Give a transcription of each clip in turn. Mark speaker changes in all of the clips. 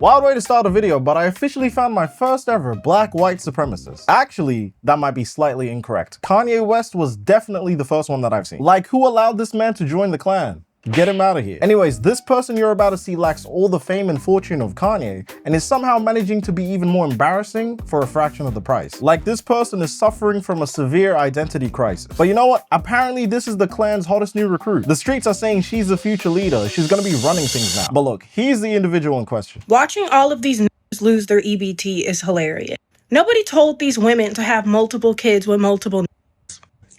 Speaker 1: Wild way to start a video, but I officially found my first ever black white supremacist. Actually, that might be slightly incorrect. Kanye West was definitely the first one that I've seen. Like, who allowed this man to join the clan? Get him out of here. Anyways, this person you're about to see lacks all the fame and fortune of Kanye and is somehow managing to be even more embarrassing for a fraction of the price. Like, this person is suffering from a severe identity crisis. But you know what? Apparently this is the clan's hottest new recruit. The streets are saying she's the future leader. She's gonna be running things now. But look, he's the individual in question.
Speaker 2: Watching all of these niggas lose their EBT is hilarious. Nobody told these women to have multiple kids with multiple niggas.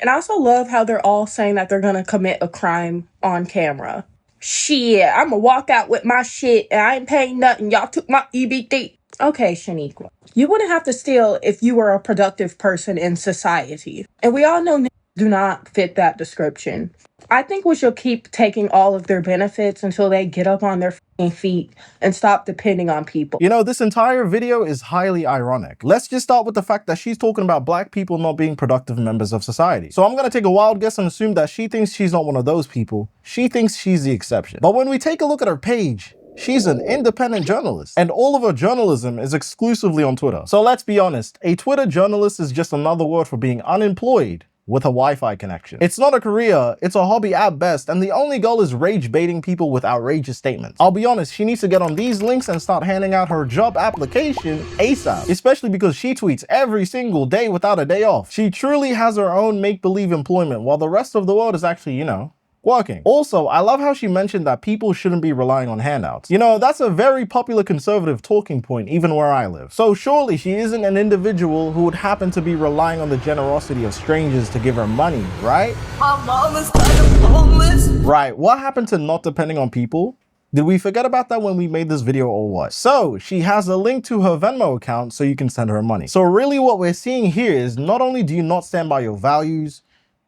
Speaker 2: And I also love how they're all saying that they're gonna commit a crime on camera. Shit, I'ma walk out with my shit and I ain't paying nothing. Y'all took my EBT. Okay, Shaniqua. You wouldn't have to steal if you were a productive person in society. And we all know niggas do not fit that description. I think we should keep taking all of their benefits until they get up on their feet and stop depending on people.
Speaker 1: You know, this entire video is highly ironic. Let's just start with the fact that she's talking about black people not being productive members of society. So I'm gonna take a wild guess and assume that she thinks she's not one of those people. She thinks she's the exception. But when we take a look at her page, she's an independent journalist, and all of her journalism is exclusively on Twitter. So let's be honest, a Twitter journalist is just another word for being unemployed with a Wi-Fi connection. It's not a career, it's a hobby at best, and the only goal is rage baiting people with outrageous statements. I'll be honest, she needs to get on these links and start handing out her job application ASAP, especially because she tweets every single day without a day off. She truly has her own make-believe employment while the rest of the world is actually, you know, working. Also, I love how she mentioned that people shouldn't be relying on handouts. You know, that's a very popular conservative talking point even where I live. So surely she isn't an individual who would happen to be relying on the generosity of strangers to give her money, right?
Speaker 3: My mom is kind of homeless.
Speaker 1: Right, what happened to not depending on people? Did we forget about that when we made this video or what? So she has a link to her Venmo account so you can send her money. So really what we're seeing here is not only do you not stand by your values,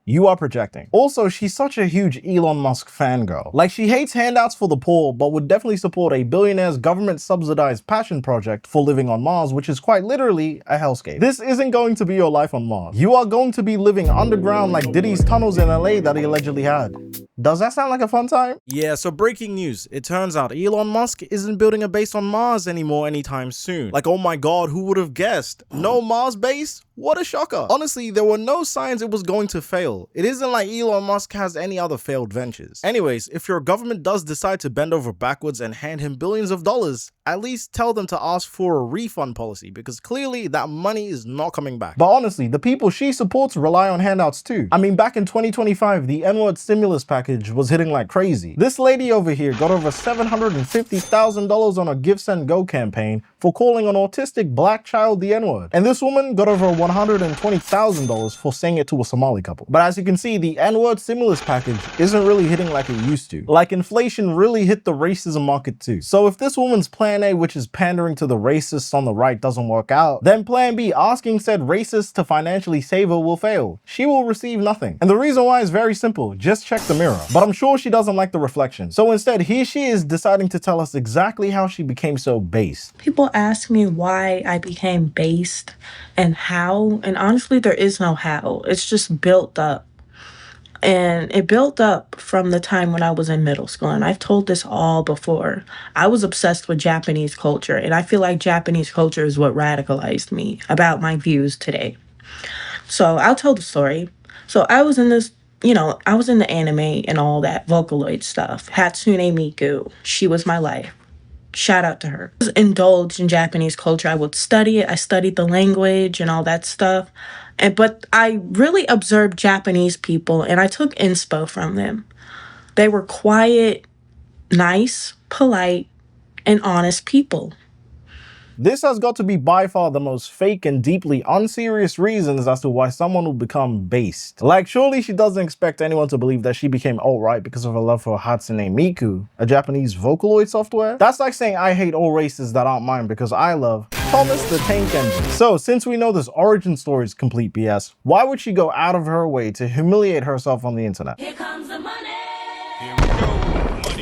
Speaker 1: you are projecting. Also, she's such a huge Elon Musk fangirl. Like, she hates handouts for the poor, but would definitely support a billionaire's government-subsidized passion project for living on Mars, which is quite literally a hellscape. This isn't going to be your life on Mars. You are going to be living underground like Diddy's tunnels in LA that he allegedly had. Does that sound like a fun time? Yeah, so breaking news. It turns out Elon Musk isn't building a base on Mars anymore anytime soon. Like, oh my god, who would have guessed? No Mars base? What a shocker. Honestly, there were no signs it was going to fail. It isn't like Elon Musk has any other failed ventures. Anyways, if your government does decide to bend over backwards and hand him billions of dollars, at least tell them to ask for a refund policy, because clearly that money is not coming back. But honestly, the people she supports rely on handouts too. I mean, back in 2025, the N-word stimulus package was hitting like crazy. This lady over here got over $750,000 on a Give Send Go campaign for calling an autistic black child the N-word. And this woman got over $120,000 for saying it to a Somali couple. But as you can see, the N-word stimulus package isn't really hitting like it used to. Like, inflation really hit the racism market too. So if this woman's plan A, which is pandering to the racists on the right, doesn't work out, then plan B, asking said racists to financially save her, will fail. She will receive nothing. And the reason why is very simple. Just check the mirror. But I'm sure she doesn't like the reflection. So instead, here she is deciding to tell us exactly how she became so based.
Speaker 2: People ask me why I became based and how, and honestly, there is no how. It's just built up. And it built up from the time when I was in middle school. And I've told this all before. I was obsessed with Japanese culture. And I feel like Japanese culture is what radicalized me about my views today. So I'll tell the story. So I was in this, I was in the anime and all that Vocaloid stuff. Hatsune Miku. She was my life. Shout out to her. I was indulged in Japanese culture. I would study it. I studied the language and all that stuff. But I really observed Japanese people and I took inspo from them. They were quiet, nice, polite, and honest people.
Speaker 1: This has got to be by far the most fake and deeply unserious reasons as to why someone will become based. Like, surely she doesn't expect anyone to believe that she became alt-right because of her love for Hatsune Miku, a Japanese Vocaloid software. That's like saying I hate all races that aren't mine because I love Thomas the Tank Engine. So, since we know this origin story is complete BS, why would she go out of her way to humiliate herself on the internet?
Speaker 3: Here comes the money.
Speaker 4: Here we go.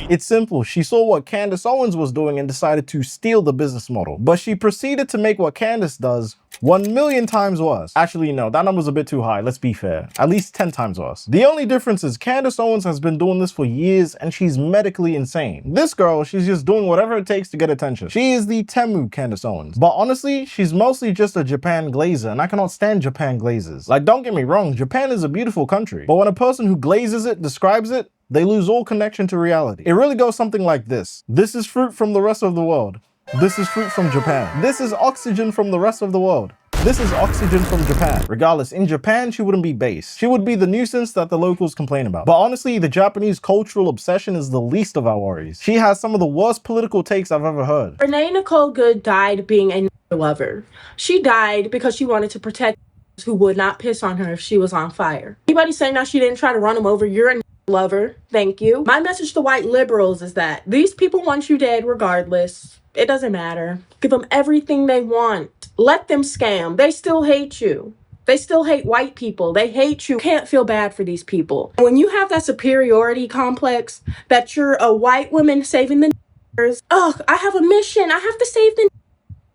Speaker 1: It's simple. She saw what Candace Owens was doing and decided to steal the business model. But she proceeded to make what Candace does 1,000,000 times worse. Actually, no, that number's a bit too high, let's be fair. At least 10 times worse. The only difference is Candace Owens has been doing this for years and she's medically insane. This girl, she's just doing whatever it takes to get attention. She is the Temu Candace Owens. But honestly, she's mostly just a Japan glazer, and I cannot stand Japan glazes. Like, don't get me wrong, Japan is a beautiful country. But when a person who glazes it describes it, they lose all connection to reality. It really goes something like this. This is fruit from the rest of the world. This is fruit from Japan. This is oxygen from the rest of the world. This is oxygen from Japan. Regardless, in Japan, she wouldn't be base. She would be the nuisance that the locals complain about. But honestly, the Japanese cultural obsession is the least of our worries. She has some of the worst political takes I've ever heard.
Speaker 2: Renee Nicole Good died being a lover. She died because she wanted to protect who would not piss on her if she was on fire. Anybody saying that she didn't try to run him over, you're a lover. Thank you. My message to white liberals is that these people want you dead regardless. It doesn't matter. Give them everything they want. Let them scam. They still hate you. They still hate white people. They hate you. You can't feel bad for these people. When you have that superiority complex that you're a white woman saving the ugh, I have a mission. I have to save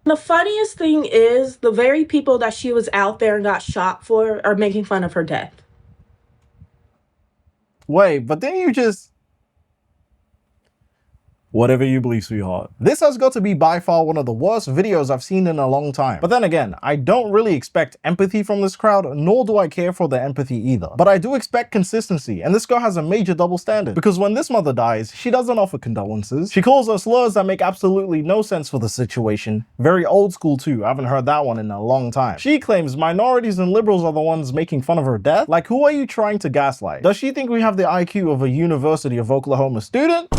Speaker 2: the funniest thing is the very people that she was out there and got shot for are making fun of her death.
Speaker 1: Wait, but then you just... Whatever you believe, sweetheart. This has got to be by far one of the worst videos I've seen in a long time. But then again, I don't really expect empathy from this crowd, nor do I care for their empathy either. But I do expect consistency, and this girl has a major double standard. Because when this mother dies, she doesn't offer condolences. She calls her slurs that make absolutely no sense for the situation. Very old school too, I haven't heard that one in a long time. She claims minorities and liberals are the ones making fun of her death. Like, who are you trying to gaslight? Does she think we have the IQ of a University of Oklahoma student?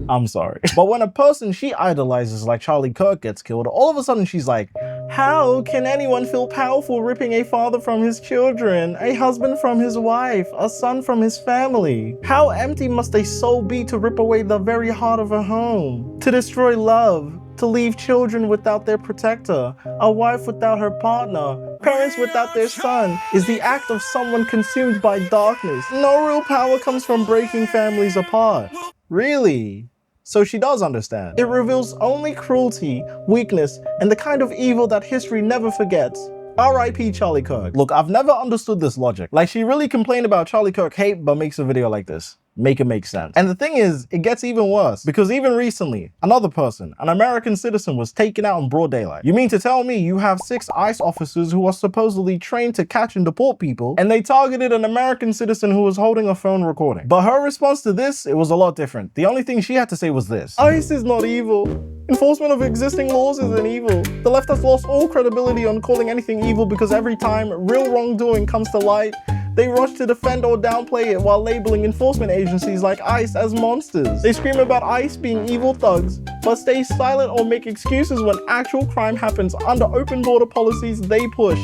Speaker 1: I'm sorry. But when a person she idolizes like Charlie Kirk gets killed, all of a sudden she's like, how can anyone feel powerful ripping a father from his children, a husband from his wife, a son from his family? How empty must a soul be to rip away the very heart of a home, to destroy love, to leave children without their protector, a wife without her partner, parents without their son, is the act of someone consumed by darkness. No real power comes from breaking families apart. Really? So she does understand. It reveals only cruelty, weakness, and the kind of evil that history never forgets. R.I.P. Charlie Kirk. Look, I've never understood this logic. Like, she really complained about Charlie Kirk hate, but makes a video like this. Make it make sense. And the thing is, it gets even worse, because even recently, another person, an American citizen, was taken out in broad daylight. You mean to tell me you have 6 ICE officers who are supposedly trained to catch and deport people, and they targeted an American citizen who was holding a phone recording? But her response to this, it was a lot different. The only thing she had to say was this: ICE is not evil. Enforcement of existing laws isn't evil. The left has lost all credibility on calling anything evil because every time real wrongdoing comes to light, they rush to defend or downplay it while labeling enforcement agencies like ICE as monsters. They scream about ICE being evil thugs, but stay silent or make excuses when actual crime happens under open border policies they push.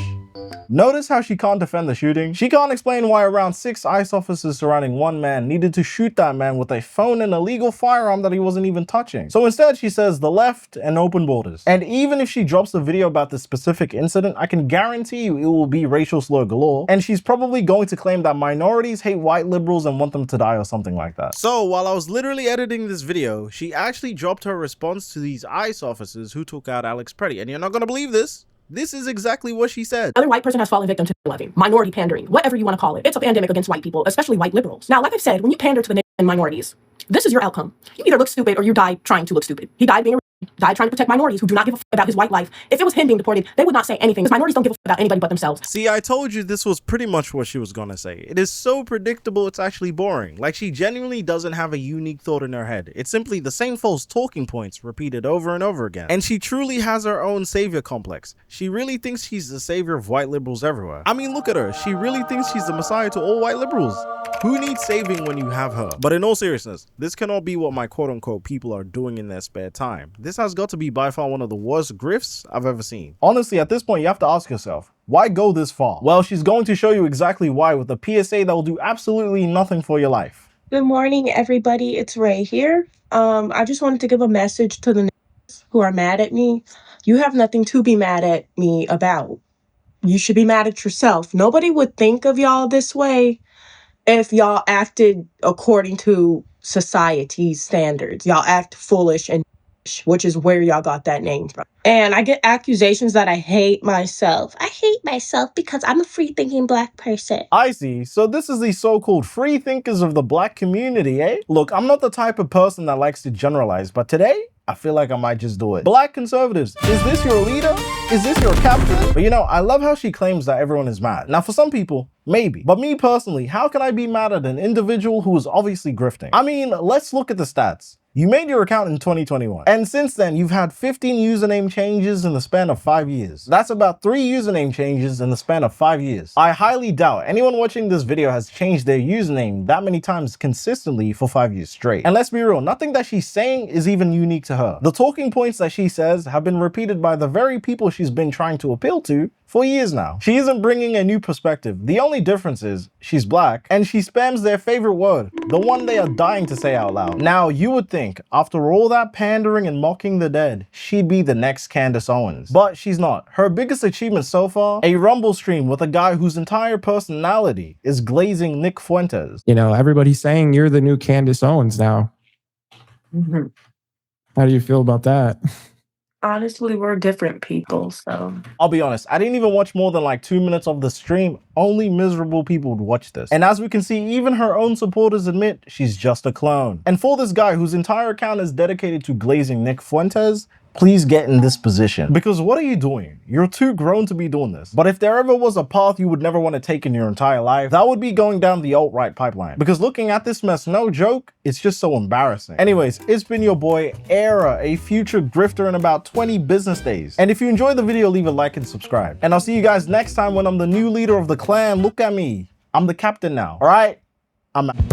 Speaker 1: Notice how she can't defend the shooting? She can't explain why around 6 ICE officers surrounding one man needed to shoot that man with a phone and a legal firearm that he wasn't even touching. So instead she says the left and open borders. And even if she drops the video about this specific incident, I can guarantee you it will be racial slur galore, and she's probably going to claim that minorities hate white liberals and want them to die or something like that. So while I was literally editing this video, she actually dropped her response to these ICE officers who took out Alex Pretty, and you're not gonna believe this. This is exactly what she said.
Speaker 4: Another white person has fallen victim to loving, minority pandering, whatever you want to call it. It's a pandemic against white people, especially white liberals. Now, like I've said, when you pander to the and minorities, this is your outcome. You either look stupid or you die trying to look stupid. He died being died trying to protect minorities who do not give a f about his white life. If it was him being deported, they would not say anything, because minorities don't give a f about anybody but themselves.
Speaker 1: See, I told you this was pretty much what she was gonna say. It is so predictable, it's actually boring. Like, she genuinely doesn't have a unique thought in her head. It's simply the same false talking points repeated over and over again. And she truly has her own savior complex. She really thinks she's the savior of white liberals everywhere. I mean, look at her. She really thinks she's the messiah to all white liberals. Who needs saving when you have her? But in all seriousness, this cannot be what my quote-unquote people are doing in their spare time. This has got to be by far one of the worst grifts I've ever seen. Honestly, at this point, you have to ask yourself, why go this far? Well, she's going to show you exactly why with a PSA that will do absolutely nothing for your life.
Speaker 2: Good morning, everybody. It's Ray here. I just wanted to give a message to the niggas who are mad at me. You have nothing to be mad at me about. You should be mad at yourself. Nobody would think of y'all this way if y'all acted according to society's standards. Y'all act foolish and
Speaker 4: which is where y'all got that name from. And I get accusations that I hate myself. I hate myself because I'm a free-thinking Black person.
Speaker 1: I see. So this is the so-called free thinkers of the Black community, eh? Look, I'm not the type of person that likes to generalize, but today, I feel like I might just do it. Black conservatives, is this your leader? Is this your captain? But you know, I love how she claims that everyone is mad. Now for some people, maybe. But me personally, how can I be mad at an individual who is obviously grifting? I mean, let's look at the stats. You made your account in 2021. And since then, you've had 15 username changes in the span of 5 years. That's about 3 username changes in the span of 5 years. I highly doubt anyone watching this video has changed their username that many times consistently for 5 years straight. And let's be real, nothing that she's saying is even unique to her. The talking points that she says have been repeated by the very people she's been trying to appeal to for years now. She isn't bringing a new perspective. The only difference is she's Black and she spams their favorite word, the one they are dying to say out loud. Now, you would think after all that pandering and mocking the dead, she'd be the next Candace Owens. But she's not. Her biggest achievement so far, a Rumble stream with a guy whose entire personality is glazing Nick Fuentes.
Speaker 5: You know, everybody's saying you're the new Candace Owens now.
Speaker 2: Mm-hmm.
Speaker 5: How do you feel about that?
Speaker 2: Honestly, we're different people, so.
Speaker 1: I'll be honest, I didn't even watch more than like 2 minutes of the stream. Only miserable people would watch this. And as we can see, even her own supporters admit she's just a clone. And for this guy whose entire account is dedicated to glazing Nick Fuentes, please get in this position. Because what are you doing? You're too grown to be doing this. But if there ever was a path you would never want to take in your entire life, that would be going down the alt-right pipeline. Because looking at this mess, no joke, it's just so embarrassing. Anyways, it's been your boy, Era, a future grifter in about 20 business days. And if you enjoyed the video, leave a like and subscribe. And I'll see you guys next time when I'm the new leader of the clan. Look at me. I'm the captain now. All right? I'm out.